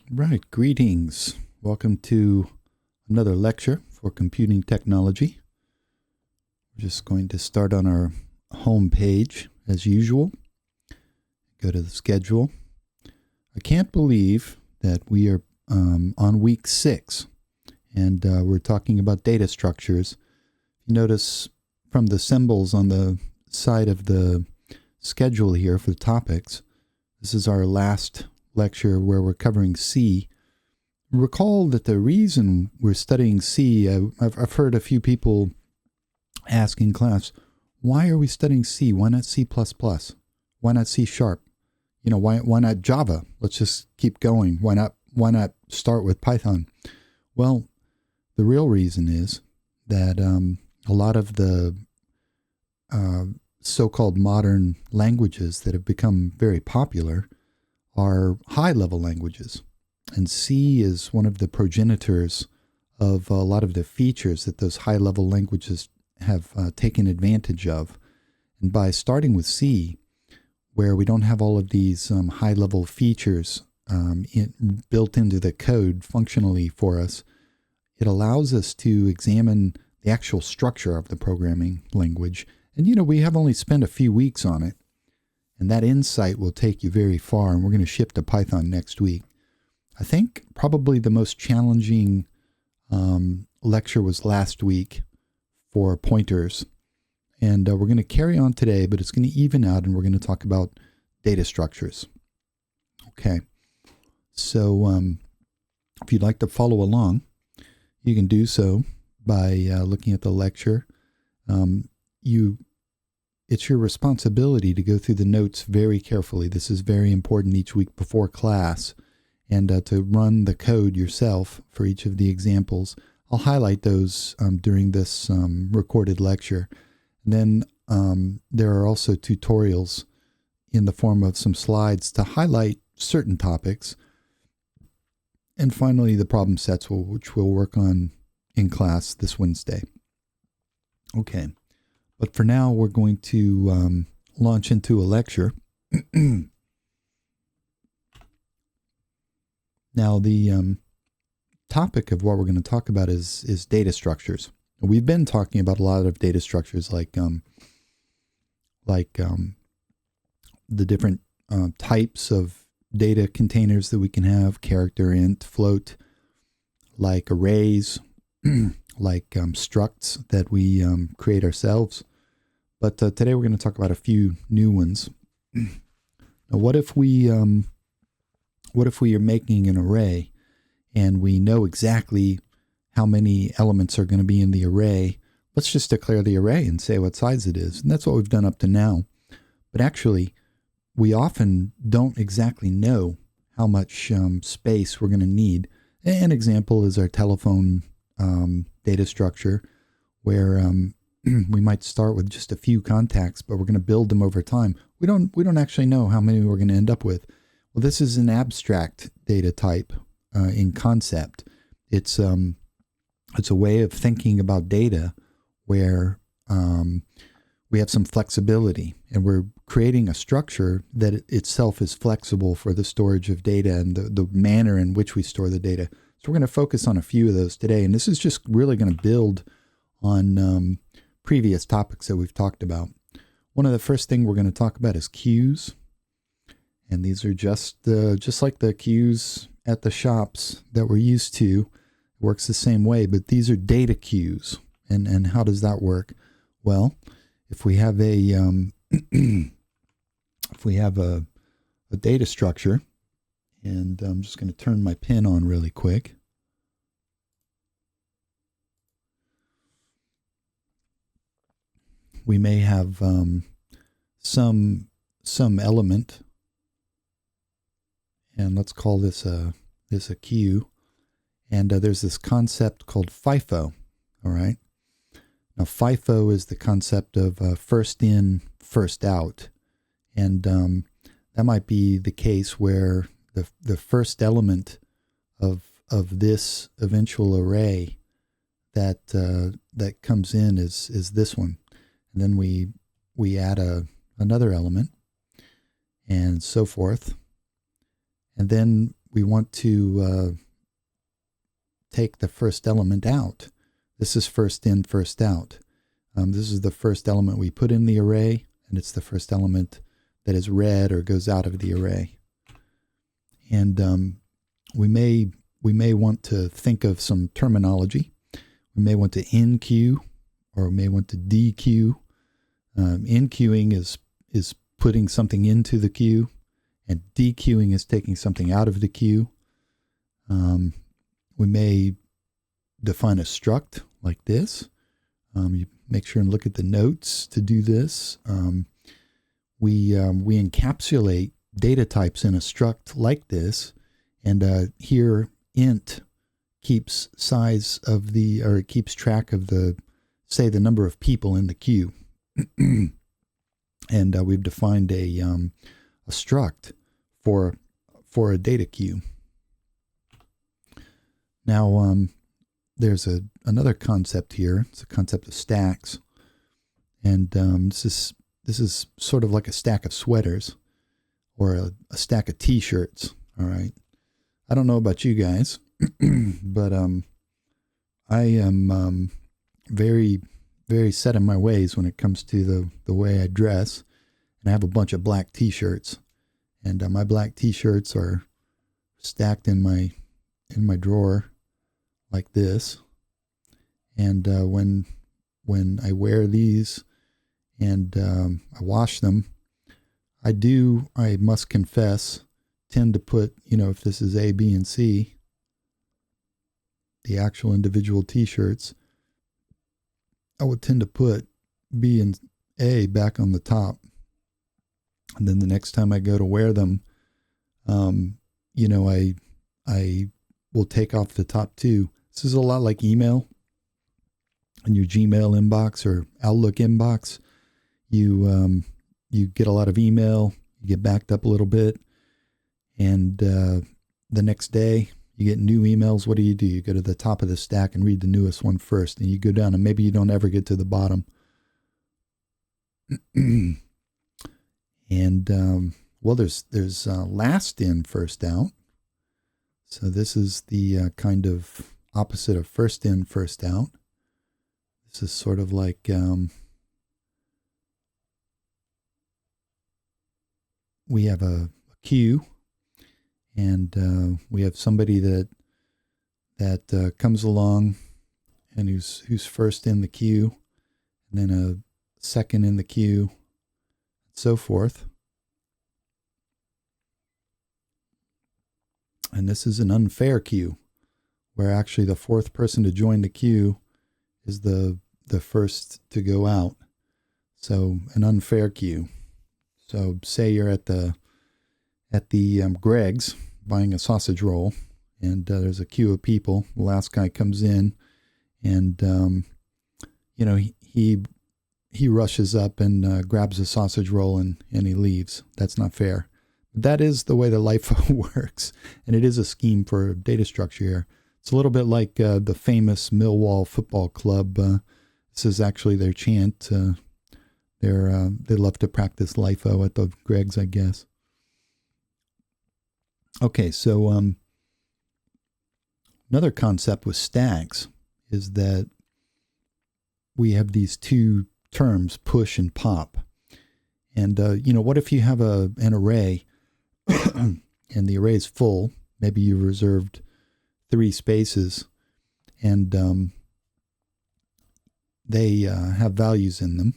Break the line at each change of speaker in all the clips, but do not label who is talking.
Right, greetings. Welcome to another lecture for computing technology. We're just going to start on our home page as usual. Go to the schedule. I can't believe that we are on week 6 and we're talking about data structures. You notice from the symbols on the side of the schedule here for the topics, this is our last lecture where we're covering C. Recall that the reason we're studying C, I've heard a few people ask in class, why are we studying C? Why not C++? Why not C sharp? You know, why not Java? Let's just keep going. Why not start with Python? Well, the real reason is that a lot of the so-called modern languages that have become very popular are high-level languages. And C is one of the progenitors of a lot of the features that those high-level languages have taken advantage of. And by starting with C, where we don't have all of these high-level features built into the code functionally for us, it allows us to examine the actual structure of the programming language. And, you know, we have only spent a few weeks on it. And that insight will take you very far, and we're going to shift to Python next week. I think probably the most challenging lecture was last week for pointers. And we're going to carry on today, but it's going to even out, and we're going to talk about data structures. Okay. So if you'd like to follow along, you can do so by looking at the lecture. It's your responsibility to go through the notes very carefully. This is very important each week before class, and to run the code yourself for each of the examples. I'll highlight those during this recorded lecture. And then there are also tutorials in the form of some slides to highlight certain topics. And finally, the problem sets, which we'll work on in class this Wednesday. Okay. But for now, we're going to launch into a lecture. Now, the topic of what we're going to talk about is data structures. We've been talking about a lot of data structures, like the different types of data containers that we can have: character, int, float, like arrays, like structs that we create ourselves. But today we're going to talk about a few new ones. Now, what if we are making an array and we know exactly how many elements are going to be in the array? Let's just declare the array and say what size it is. And that's what we've done up to now. But actually, we often don't exactly know how much space we're going to need. An example is our telephone data structure, where we might start with just a few contacts, but we're going to build them over time. We don't actually know how many we're going to end up with. Well, this is an abstract data type in concept. It's a way of thinking about data where we have some flexibility, and we're creating a structure that itself is flexible for the storage of data and the manner in which we store the data. So we're going to focus on a few of those today, and this is just really going to build on previous topics that we've talked about. One of the first things we're going to talk about is queues, and these are just like the queues at the shops that we're used to. It works the same way, but these are data queues. And how does that work? Well, if we have a data structure, and I'm just going to turn my pen on really quick. We may have some element, and let's call this a queue. And there's this concept called FIFO. All right. Now, FIFO is the concept of first in, first out, and that might be the case where the first element of this eventual array that comes in is this one. And then we add another element, and so forth. And then want to take the first element out. This is first in, first out. This is the first element we put in the array, and it's the first element that is read or goes out of the array. And we may want to think of some terminology. We may want to enqueue, or we may want to dequeue. Enqueuing is putting something into the queue, and dequeuing is taking something out of the queue. We may define a struct like this. You make sure and look at the notes to do this. We encapsulate data types in a struct like this, and here int keeps size of the, or it keeps track of the, say, the number of people in the queue. And we've defined a struct for a data queue. Now, there's another concept here. It's a concept of stacks, and this is sort of like a stack of sweaters or a stack of T-shirts. All right, I don't know about you guys, but I am very, very set in my ways when it comes to the way I dress, and I have a bunch of black T-shirts, and my black T-shirts are stacked in my drawer like this. And when I wear these and I wash them, I must confess, tend to put, if this is A, B, and C, the actual individual T-shirts, I would tend to put B and A back on the top. And then the next time I go to wear them, I will take off the top two. This is a lot like email. In your Gmail inbox or Outlook inbox, you get a lot of email, you get backed up a little bit, and the next day you get new emails. What do? You go to the top of the stack and read the newest one first, and you go down, and maybe you don't ever get to the bottom. And well, there's last in, first out. So this is the kind of opposite of first in, first out. This is sort of like we have a queue, and we have somebody that comes along and who's first in the queue, and then a second in the queue, and so forth. And this is an unfair queue, where actually the fourth person to join the queue is the first to go out. So an unfair queue. So say you're at the Greg's buying a sausage roll, and there's a queue of people. The last guy comes in, and he rushes up and grabs a sausage roll and he leaves. That's not fair. That is the way the LIFO works, and it is a scheme for data structure here. It's a little bit like the famous Millwall Football Club. This is actually their chant. They love to practice LIFO at the Greg's, I guess. Okay, so another concept with stacks is that we have these two terms, push and pop. And what if you have an array and the array is full? Maybe you reserved 3 spaces, and they have values in them.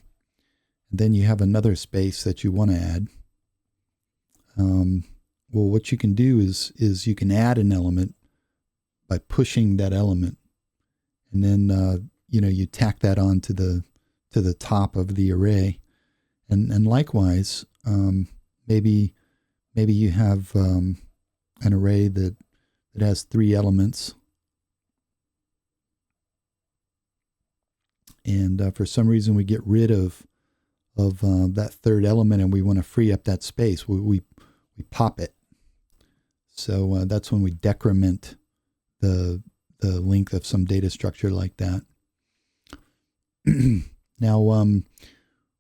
And then you have another space that you want to add. Well, what you can do is you can add an element by pushing that element, and then you tack that on to the top of the array, and likewise, maybe you have an array that has 3 elements, and for some reason we get rid of that third element, and we want to free up that space. We pop it. So that's when we decrement the length of some data structure like that. Now,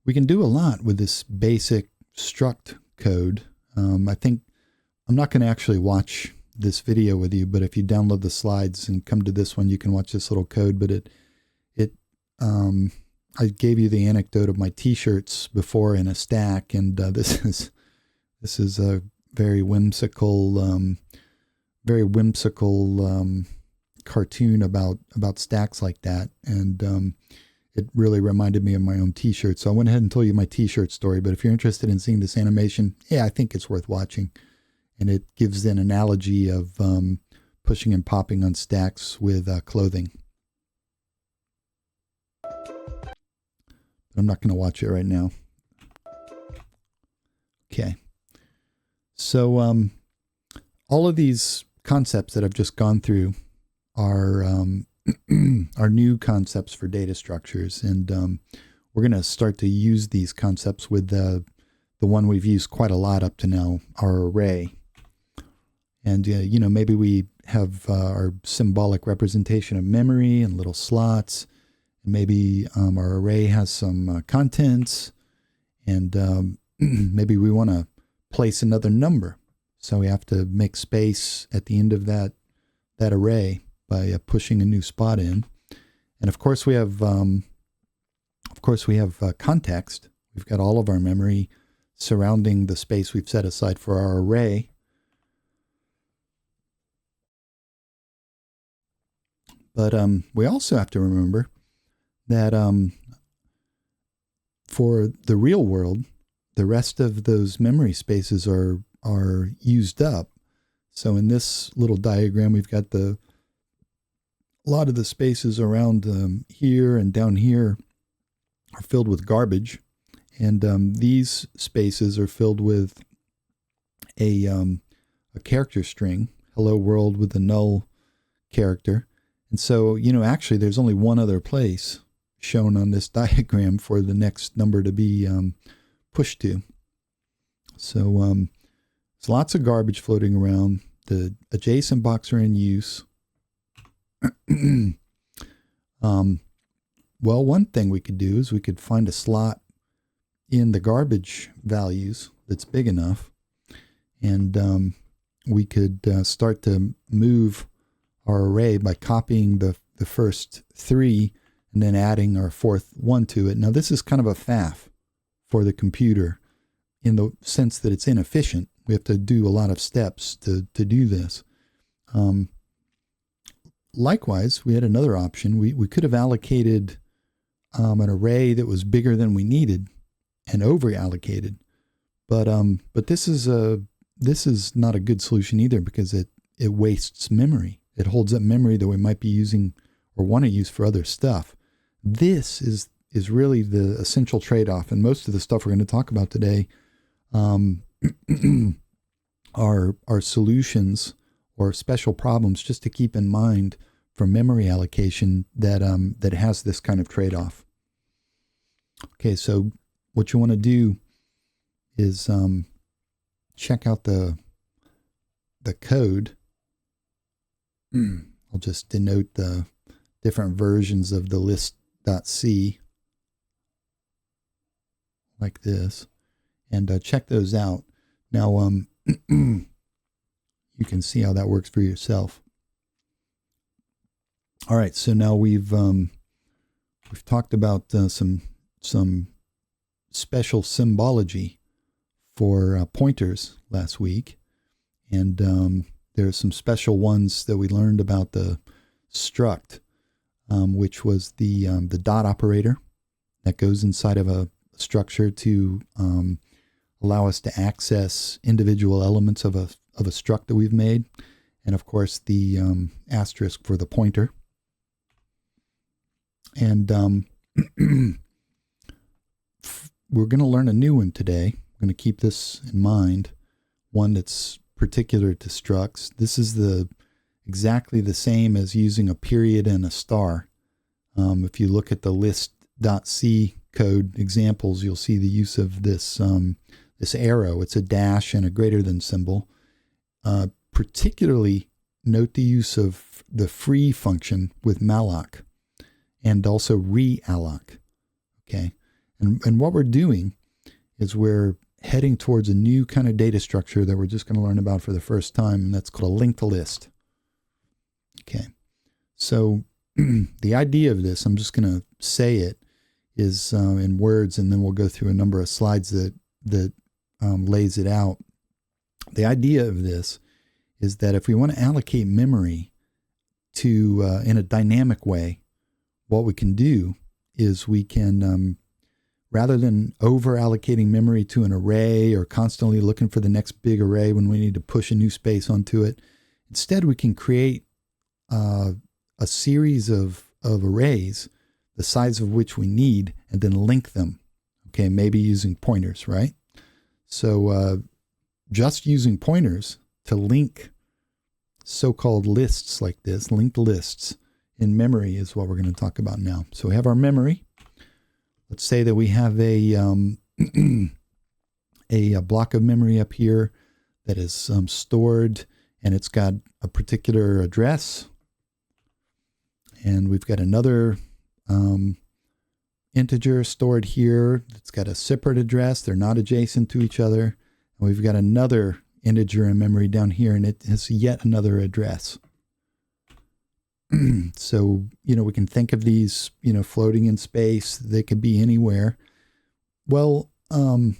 we can do a lot with this basic struct code. I think I'm not going to actually watch this video with you, but if you download the slides and come to this one, you can watch this little code. But I gave you the anecdote of my T-shirts before in a stack, and this is a very whimsical cartoon about stacks like that, and it really reminded me of my own T-shirt. So I went ahead and told you my T-shirt story. But if you're interested in seeing this animation, yeah, I think it's worth watching, and it gives an analogy of pushing and popping on stacks with clothing. I'm not going to watch it right now. Okay. So all of these concepts that I've just gone through are new concepts for data structures, and we're going to start to use these concepts with the one we've used quite a lot up to now, our array. And maybe we have our symbolic representation of memory and little slots. Maybe our array has some contents, and maybe we want to place another number. So we have to make space at the end of that array by pushing a new spot in. And of course we have context. We've got all of our memory surrounding the space we've set aside for our array. But we also have to remember that for the real world, the rest of those memory spaces are used up. So in this little diagram, we've got a lot of the spaces around here and down here are filled with garbage, and these spaces are filled with a character string, hello world, with a null character. And so, actually there's only one other place shown on this diagram for the next number to be pushed to. So there's lots of garbage floating around. The adjacent blocks are in use. Well, one thing we could do is we could find a slot in the garbage values that's big enough, and we could start to move our array by copying the first three and then adding our fourth one to it. Now this is kind of a faff for the computer in the sense that it's inefficient. We have to do a lot of steps to do this. Likewise, we had another option. We could have allocated an array that was bigger than we needed and over allocated, but this is not a good solution either, because it wastes memory. It holds up memory that we might be using or want to use for other stuff. This is really the essential trade-off, and most of the stuff we're going to talk about today are solutions or special problems just to keep in mind for memory allocation that has this kind of trade-off. Okay, so what you want to do is check out the code. I'll just denote the different versions of the list.c like this, and check those out. Now you can see how that works for yourself. All right, so now we've talked about some special symbology for pointers last week, and there are some special ones that we learned about the struct, which was the dot operator that goes inside of a structure to allow us to access individual elements of a struct that we've made, and of course the asterisk for the pointer. And we're going to learn a new one today. We're going to keep this in mind, one that's particular to structs. This is exactly the same as using a period and a star. If you look at the list.c code examples, you'll see the use of this arrow. It's a dash and a greater than symbol. Particularly note the use of the free function with malloc and also realloc. Okay, and what we're doing is we're heading towards a new kind of data structure that we're just going to learn about for the first time, and that's called a linked list. Okay, so the idea of this, I'm just going to say it, is in words, and then we'll go through a number of slides that lays it out. The idea of this is that if we want to allocate memory to in a dynamic way, what we can do is we can, rather than over allocating memory to an array or constantly looking for the next big array when we need to push a new space onto it, instead we can create a series of arrays, the size of which we need, and then link them. Okay, maybe using pointers, right? So just using pointers to link so-called lists like this, linked lists in memory, is what we're going to talk about now. So we have our memory. Let's say that we have a block of memory up here that is stored, and it's got a particular address. And we've got another integer stored here that's got a separate address. They're not adjacent to each other. And we've got another integer in memory down here, and it has yet another address. So, we can think of these, floating in space. They could be anywhere. Well, the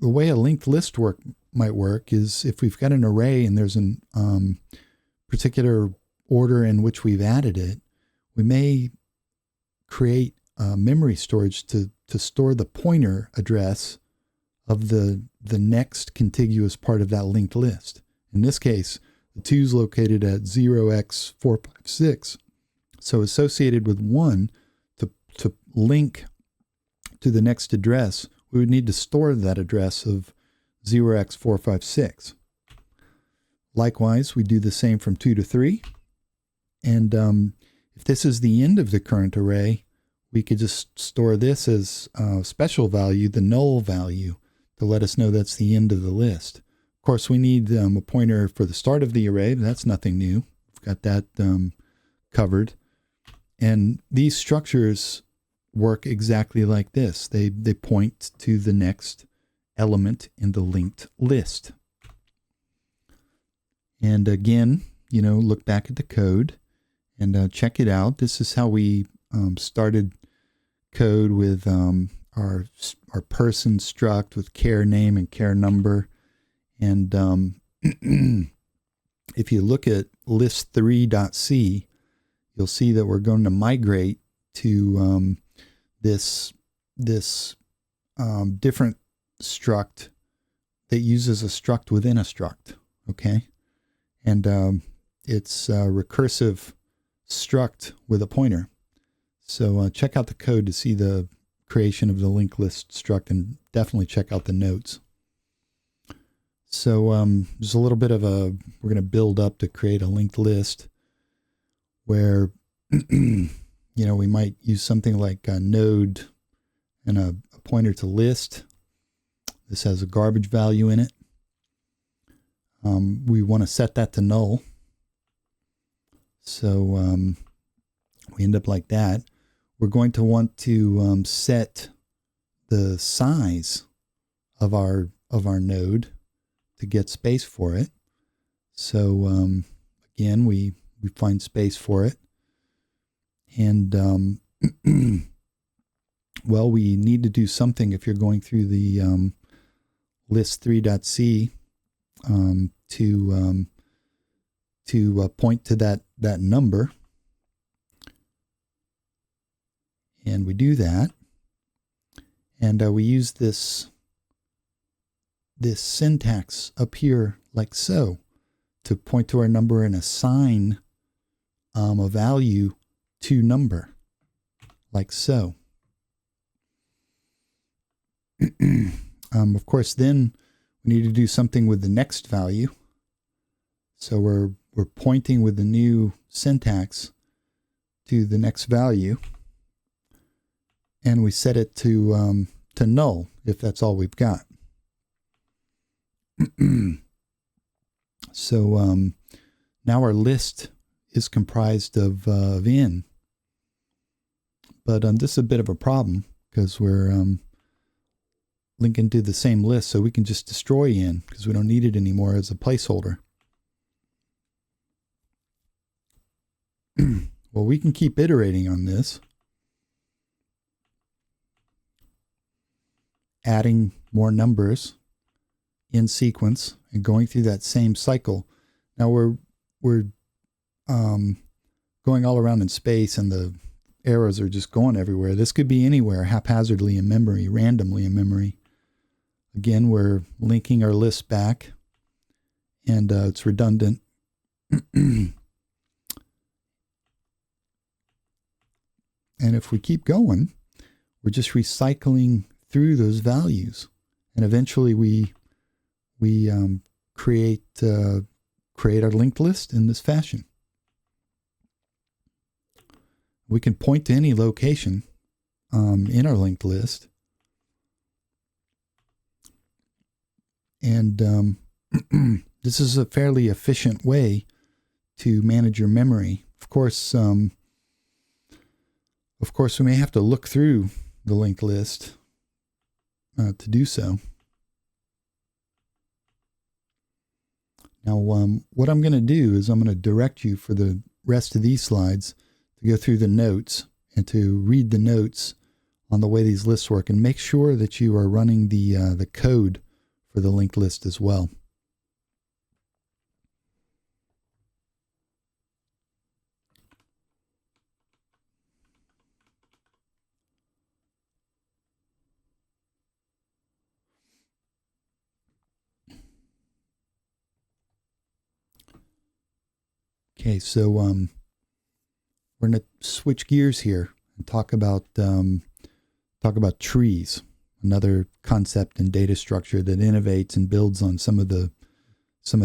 way a linked list might work is if we've got an array and there's an particular order in which we've added it, we may create memory storage to store the pointer address of the next contiguous part of that linked list. In this case, the 2 is located at 0x456. So associated with 1, to link to the next address, we would need to store that address of 0x456. Likewise, we do the same from 2 to 3. And if this is the end of the current array, we could just store this as a special value, the null value, to let us know that's the end of the list. Of course, we need a pointer for the start of the array. That's nothing new. We've got that covered. And these structures work exactly like this. They point to the next element in the linked list. And again, look back at the code and check it out. This is how we started code with our person struct with char name and char number. And if you look at list3.c, you'll see that we're going to migrate to this different struct that uses a struct within a struct. Okay, and it's a recursive struct with a pointer. So check out the code to see the creation of the linked list struct, and definitely check out the notes. So there's a little bit of we're going to build up to create a linked list where, we might use something like a node and a pointer to list. This has a garbage value in it. We want to set that to null. So we end up like that. We're going to want to set the size of our node to get space for it. So again, we find space for it. And well, we need to do something if you're going through the list3.c to point to that number. And we do that. And we use this syntax up here like so to point to our number and assign a value to number like so. Of course, then we need to do something with the next value. So we're pointing with the new syntax to the next value, and we set it to null if that's all we've got. So now our list is comprised of n, but this is a bit of a problem because we're link into the same list, so we can just destroy in because we don't need it anymore as a placeholder. Well, we can keep iterating on this, adding more numbers in sequence and going through that same cycle. Now we're going all around in space, and the arrows are just going everywhere. This could be anywhere, haphazardly in memory, randomly in memory. Again, we're linking our list back, and it's redundant. And if we keep going, we're just recycling through those values, and eventually we create our linked list in this fashion. We can point to any location in our linked list, and this is a fairly efficient way to manage your memory. Of course, we may have to look through the linked list to do so. Now, what I'm going to do is I'm going to direct you for the rest of these slides to go through the notes and to read the notes on the way these lists work, and make sure that you are running the code for the linked list as well. Okay, so we're going to switch gears here and talk about trees, another concept in data structure that innovates and builds on some of the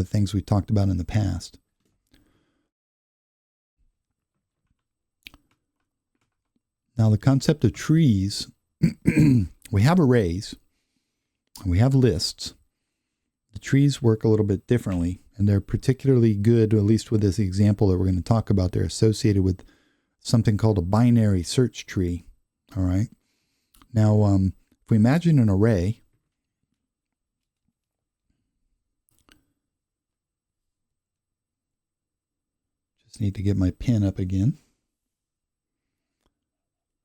things we talked about in the past. Now, the concept of trees, we have arrays, and we have lists. The trees work a little bit differently, and they're particularly good, at least with this example that we're going to talk about. They're associated with something called a binary search tree. All right. Now, if we imagine an array, just need to get my pen up again.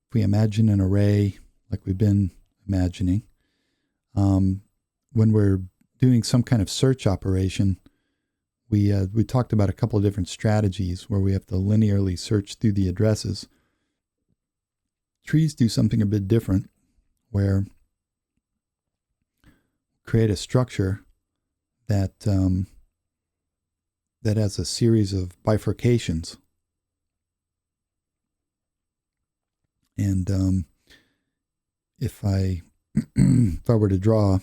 If we imagine an array like we've been imagining, when we're doing some kind of search operation, we talked about a couple of different strategies where we have to linearly search through the addresses. Trees do something a bit different, where create a structure that that has a series of bifurcations. And if I were to draw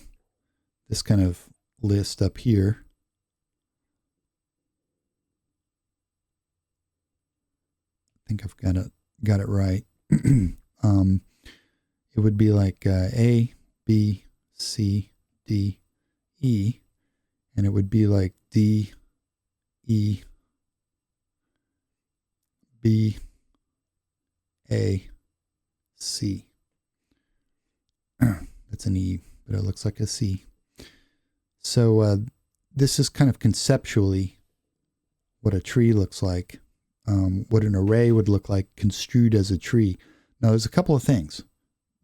this kind of list up here, I think I've got it right. It would be like A, B, C, D, E, and it would be like D, E, B, A, C. That's an E, but it looks like a C. So this is kind of conceptually what a tree looks like, what an array would look like construed as a tree. Now, there's a couple of things.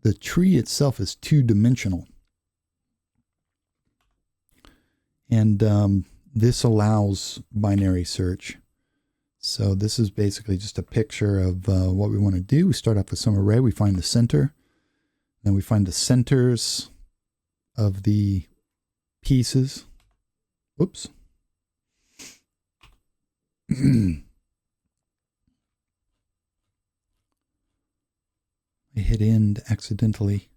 The tree itself is two-dimensional. And this allows binary search. So this is basically just a picture of what we want to do. We start off with some array. We find the center. Then we find the centers of the pieces. Whoops. I hit end accidentally.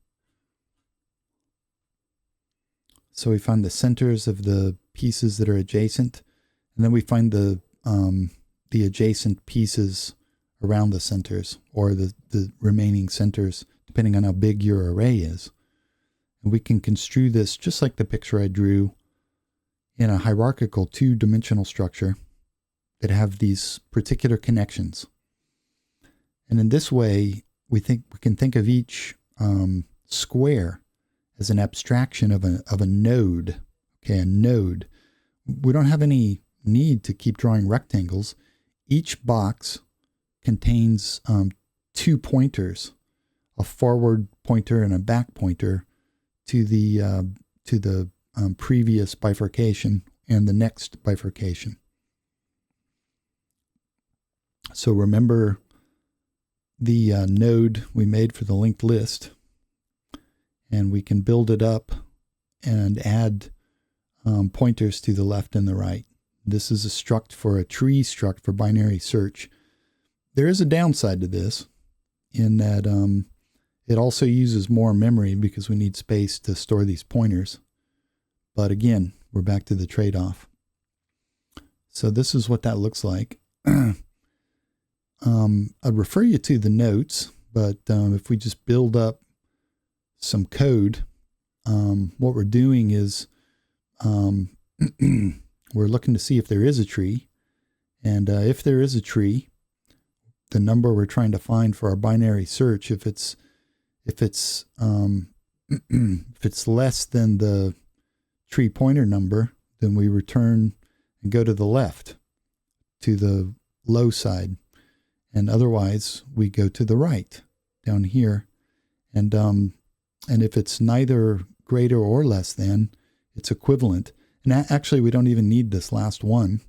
So we find the centers of the pieces that are adjacent, and then we find the adjacent pieces around the centers, or the remaining centers, depending on how big your array is. And we can construe this just like the picture I drew in a hierarchical two-dimensional structure that have these particular connections. And in this way, we can think of each square as an abstraction of a node. Okay, a node. We don't have any need to keep drawing rectangles. Each box contains 2 pointers, a forward pointer and a back pointer to the previous bifurcation and the next bifurcation. So remember the node we made for the linked list, and we can build it up and add pointers to the left and the right. This is a struct for a tree struct for binary search. There is a downside to this in that it also uses more memory because we need space to store these pointers. But again, we're back to the trade-off. So this is what that looks like. I'd refer you to the notes, but if we just build up some code, what we're doing is we're looking to see if there is a tree. And if there is a tree, the number we're trying to find for our binary search, if it's less than the tree pointer number, then we return and go to the left, to the low side. And otherwise, we go to the right, down here. And if it's neither greater or less than, it's equivalent. And actually, we don't even need this last one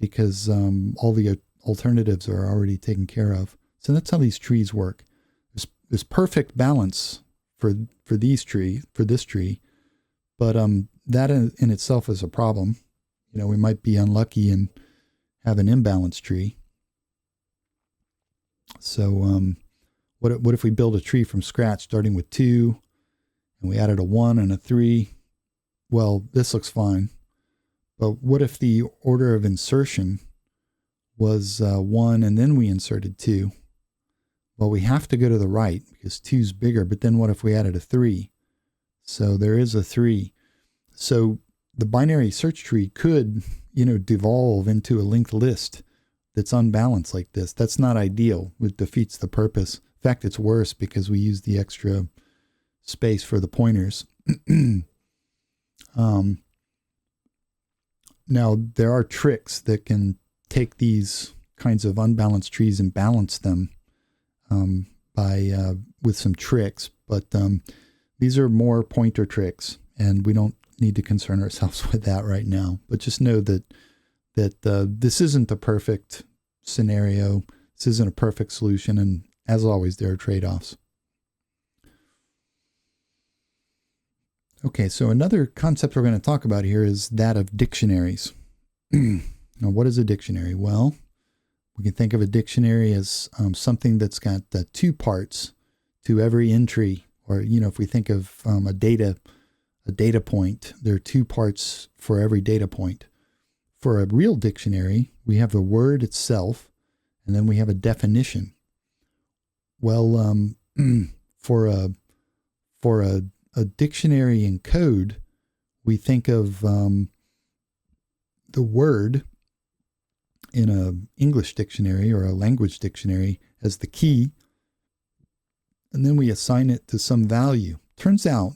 because all the alternatives are already taken care of. So that's how these trees work. There's perfect balance for this tree, but that in itself is a problem. You know, we might be unlucky and have an imbalanced tree. So what if we build a tree from scratch starting with 2 and we added a 1 and a 3? Well, this looks fine. But what if the order of insertion was 1 and then we inserted 2? Well, we have to go to the right because 2 is bigger, but then what if we added a 3? So there is a 3. So the binary search tree could, devolve into a linked list that's unbalanced like this. That's not ideal. It defeats the purpose. In fact, it's worse because we use the extra space for the pointers. Now, there are tricks that can take these kinds of unbalanced trees and balance them with some tricks, but these are more pointer tricks, and we don't need to concern ourselves with that right now. But just know that this isn't a perfect scenario. This isn't a perfect solution, and as always, there are trade-offs. Okay, so another concept we're going to talk about here is that of dictionaries. Now, what is a dictionary? Well, we can think of a dictionary as something that's got 2 parts to every entry, or if we think of a data point, there are 2 parts for every data point. For a real dictionary, we have the word itself, and then we have a definition. Well, for a dictionary in code, we think of the word in an English dictionary or a language dictionary as the key, and then we assign it to some value. Turns out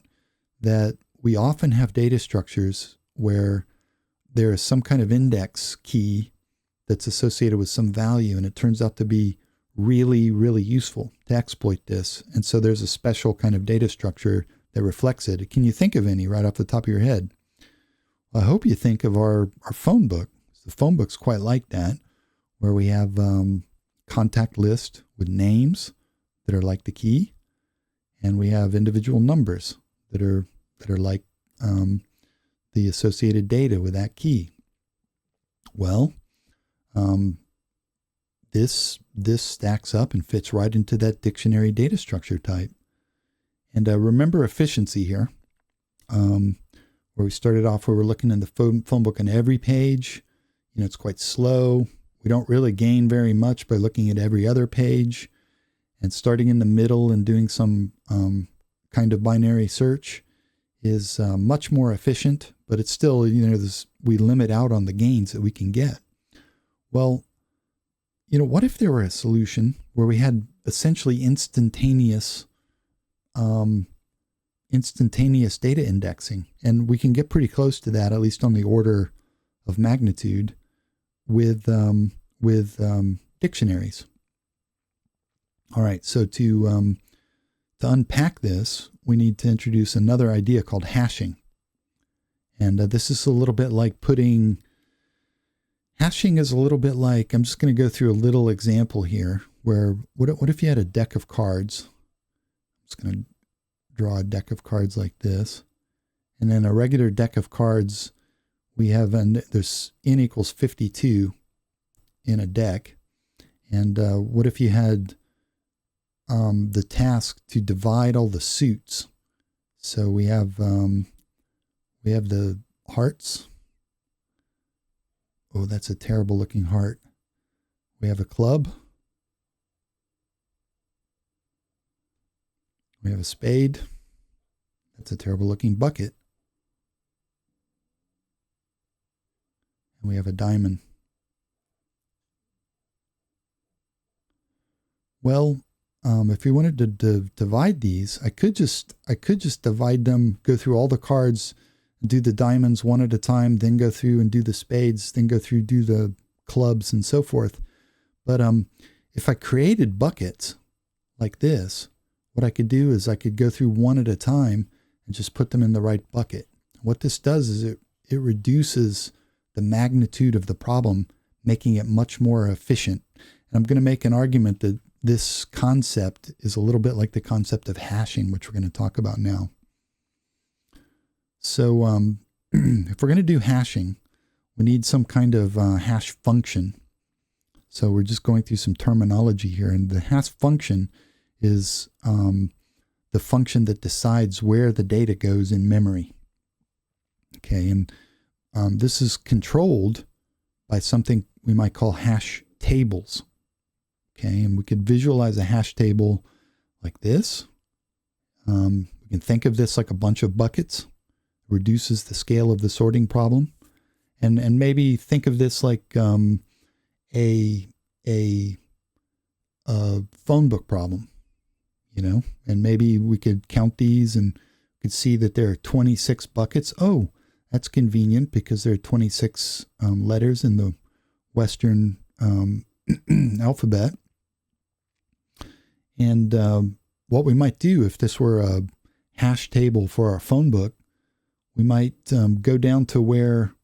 that we often have data structures where there is some kind of index key that's associated with some value, and it turns out to be really, really useful to exploit this. And so there's a special kind of data structure that reflects it. Can you think of any right off the top of your head? Well, I hope you think of our phone book. The phone book's quite like that, where we have contact list with names that are like the key, and we have individual numbers that are like the associated data with that key. Well, this stacks up and fits right into that dictionary data structure type. And remember efficiency here, where we started off where we're looking in the phone book on every page. It's quite slow. We don't really gain very much by looking at every other page. And starting in the middle and doing some kind of binary search is much more efficient, but it's still, we limit out on the gains that we can get. Well, what if there were a solution where we had essentially instantaneous instantaneous data indexing. And we can get pretty close to that, at least on the order of magnitude, with dictionaries. All right, so to unpack this, we need to introduce another idea called hashing. And this is a little bit like hashing is a little bit like, I'm just going to go through a little example here, where what if you had a deck of cards? I'm just going to draw a deck of cards like this. And then a regular deck of cards, we have, there's n equals 52 in a deck. And what if you had the task to divide all the suits? So we have the hearts. Oh, that's a terrible looking heart. We have a club. We have a spade. That's a terrible looking bucket. And we have a diamond. Well, if we wanted to divide these, I could just divide them, go through all the cards, do the diamonds one at a time, then go through and do the spades, then go through, do the clubs and so forth. But if I created buckets like this, what I could do is I could go through one at a time and just put them in the right bucket. What this does is it reduces the magnitude of the problem, making it much more efficient. And I'm going to make an argument that this concept is a little bit like the concept of hashing, which we're going to talk about now. So if we're going to do hashing, we need some kind of hash function. So we're just going through some terminology here. And the hash function is the function that decides where the data goes in memory. Okay, and this is controlled by something we might call hash tables. Okay, and we could visualize a hash table like this. We can think of this like a bunch of buckets. Reduces the scale of the sorting problem, and maybe think of this like a phone book problem, you know. And maybe we could count these and could see that there are 26 buckets. Oh, that's convenient because there are 26 letters in the Western alphabet. And what we might do if this were a hash table for our phone book, we might go down to where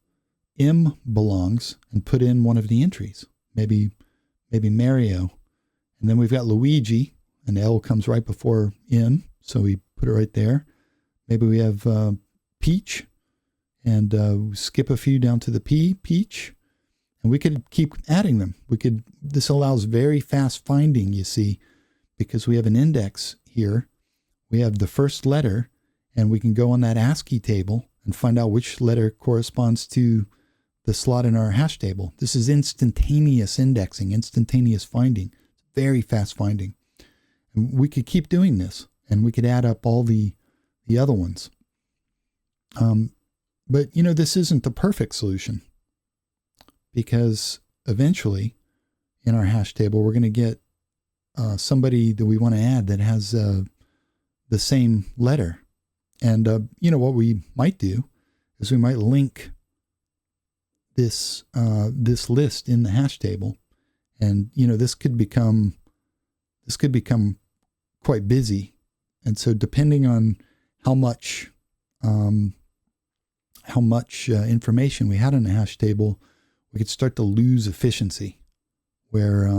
M belongs and put in one of the entries, maybe Mario. And then we've got Luigi, and L comes right before M, so we put it right there. Maybe we have Peach, and we skip a few down to the P, Peach, and we could keep adding them. This allows very fast finding, you see, because we have an index here. We have the first letter, and we can go on that ASCII table and find out which letter corresponds to the slot in our hash table. This is instantaneous indexing, instantaneous finding, very fast finding. And we could keep doing this, and we could add up all the other ones. But, you know, this isn't the perfect solution, because eventually in our hash table, we're going to get somebody that we want to add that has the same letter. And, you know, what we might do is we might link this list in the hash table. And, you know, this could become quite busy. And so depending on how much information we had in the hash table, we could start to lose efficiency where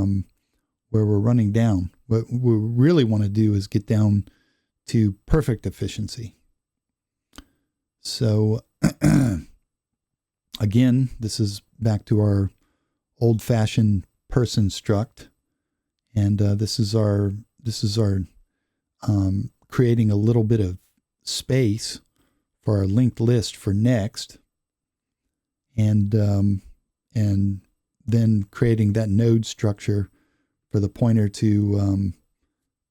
we're running down. What we really want to do is get down to perfect efficiency. So again, this is back to our old-fashioned person struct, and this is our creating a little bit of space for our linked list for next, and then creating that node structure for the pointer to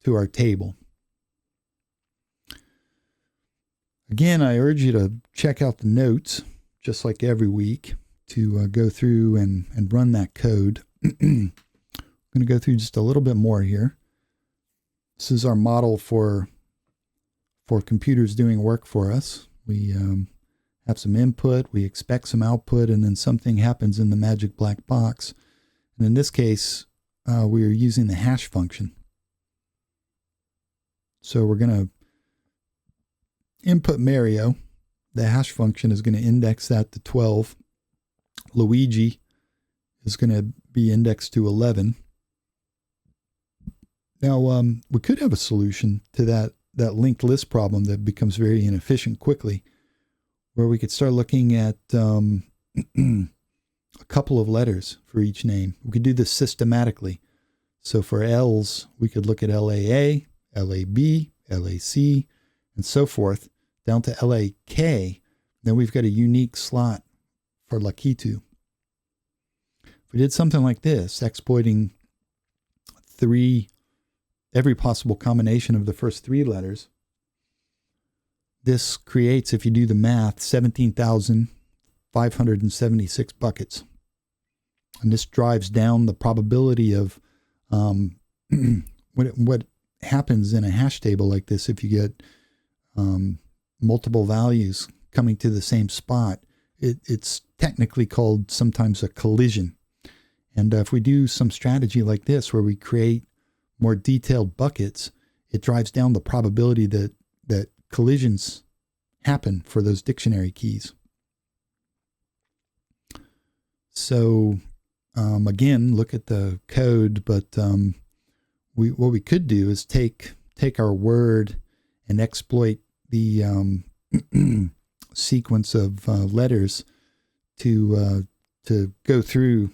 our table. Again, I urge you to check out the notes, just like every week, to go through and run that code. I'm going to go through just a little bit more here. This is our model for for computers doing work for us. We have some input, we expect some output, and then something happens in the magic black box. And in this case, we are using the hash function. So we're going to input Mario. The hash function is going to index that to 12. Luigi is going to be indexed to 11. Now, we could have a solution to that linked list problem that becomes very inefficient quickly, where we could start looking at a couple of letters for each name. We could do this systematically. So for L's, we could look at LAA, LAB, LAC, and so forth, down to LAK. Then we've got a unique slot for Lakitu. If we did something like this, exploiting every possible combination of the first 3 letters, this creates, if you do the math, 17,576 buckets. And this drives down the probability of what happens in a hash table like this if you get multiple values coming to the same spot. It's technically called sometimes a collision. And if we do some strategy like this where we create more detailed buckets, it drives down the probability that collisions happen for those dictionary keys. So again, look at the code, but what we could do is take our word and exploit the sequence of letters to go through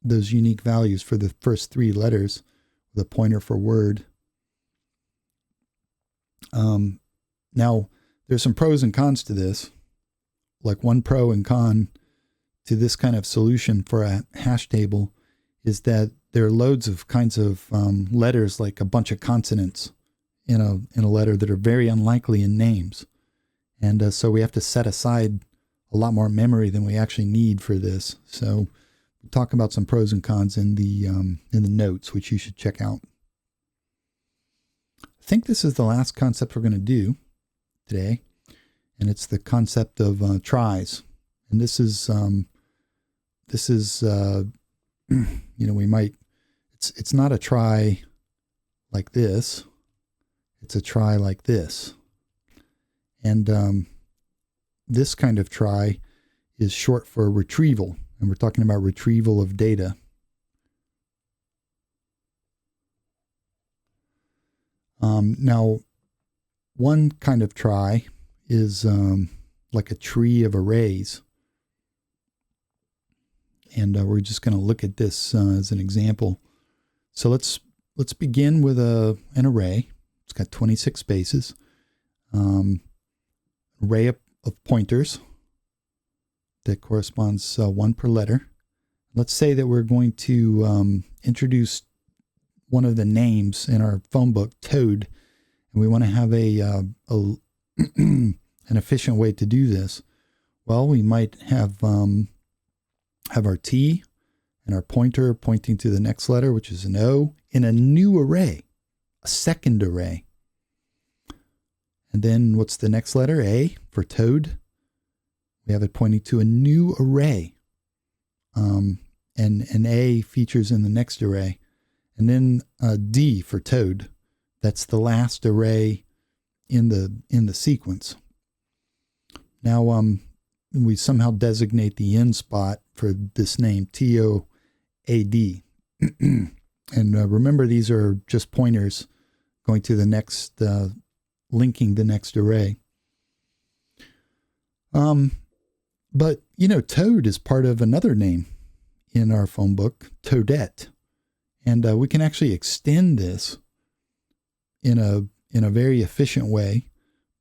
those unique values for the first 3 letters, the pointer for word. Now, there's some pros and cons to this. Like one pro and con to this kind of solution for a hash table is that there are loads of kinds of letters, like a bunch of consonants in a letter that are very unlikely in names. And so we have to set aside a lot more memory than we actually need for this. So we'll talk about some pros and cons in the notes, which you should check out. I think this is the last concept we're going to do today, and it's the concept of tries. And this is we might, it's not a try like this, it's a try like this. And this kind of try is short for retrieval, and we're talking about retrieval of data. Now, one kind of try is like a tree of arrays. And we're just going to look at this as an example. So let's begin with an array. It's got 26 spaces. Array of pointers that corresponds 1 per letter. Let's say that we're going to introduce one of the names in our phone book, Toad, and we want to have an efficient way to do this. Well, we might have our T and our pointer pointing to the next letter, which is an O, in a new array, a second array. And then what's the next letter? A for Toad. We have it pointing to a new array. And an A features in the next array. And then D for Toad. That's the last array in the sequence. Now we somehow designate the end spot for this name, TOAD. And remember, these are just pointers going to the next, linking the next array. But, Toad is part of another name in our phone book, Toadette. And we can actually extend this in a very efficient way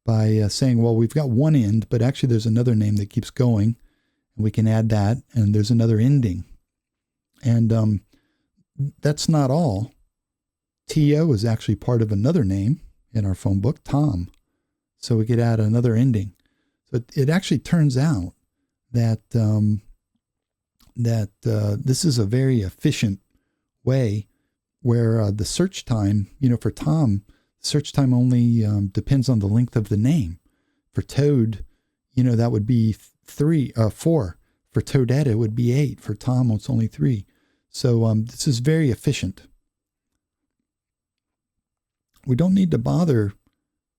by saying, well, we've got one end, but actually there's another name that keeps going. And we can add that, and there's another ending. And that's not all. TO is actually part of another name in our phone book, Tom. So we could add another ending. So it actually turns out that this is a very efficient way where the search time, for Tom, search time only depends on the length of the name. For Toad, that would be 4. For Toadette, it would be 8. For Tom, it's only 3. So this is very efficient. We don't need to bother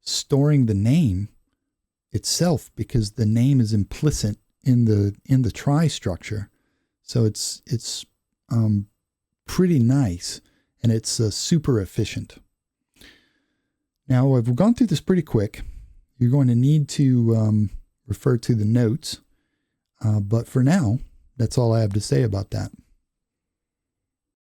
storing the name itself because the name is implicit in the try structure. So it's pretty nice, and it's super efficient. Now, I've gone through this pretty quick. You're going to need to refer to the notes. But for now, that's all I have to say about that.